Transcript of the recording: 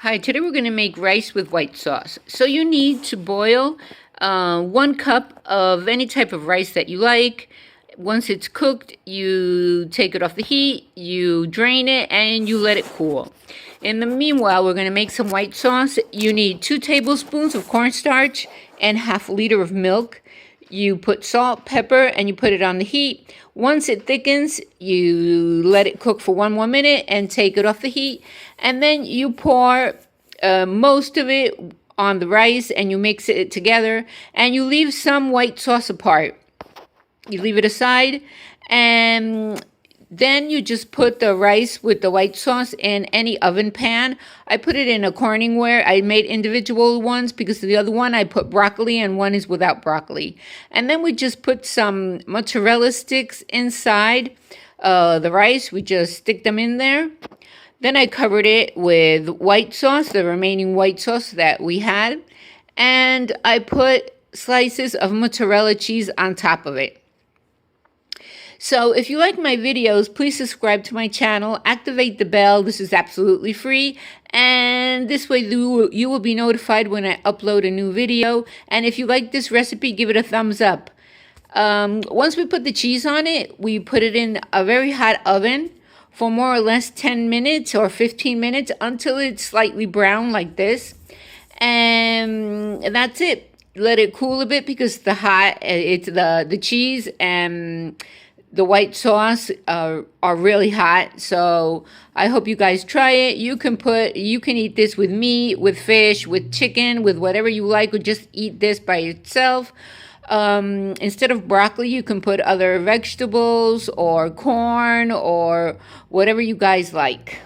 Hi, today we're going to make rice with white sauce. So you need to boil 1 cup of any type of rice that you like. Once it's cooked, you take it off the heat, you drain it, and you let it cool. In the meanwhile, we're going to make some white sauce. You need 2 tablespoons of cornstarch and half a liter of milk. You put salt, pepper, and you put it on the heat. Once it thickens, you let it cook for 1 more minute and take it off the heat. And then you pour most of it on the rice and you mix it together. And you leave some white sauce apart. You leave it aside, and then you just put the rice with the white sauce in any oven pan. I put it in a Corningware. I made individual ones because the other one I put broccoli and one is without broccoli. And then we just put some mozzarella sticks inside the rice. We just stick them in there. Then I covered it with white sauce, the remaining white sauce that we had. And I put slices of mozzarella cheese on top of it. So if you like my videos, please subscribe to my channel, activate the bell. This is absolutely free. And this way you will be notified when I upload a new video. And if you like this recipe, give it a thumbs up. Once we put the cheese on it, we put it in a very hot oven for more or less 10 minutes or 15 minutes until it's slightly brown like this. And that's it. Let it cool a bit because the cheese and the white sauce are really hot. So I hope you guys try it. You can eat this with meat, with fish, with chicken, with whatever you like, or just eat this by itself. Instead of broccoli, you can put other vegetables or corn or whatever you guys like.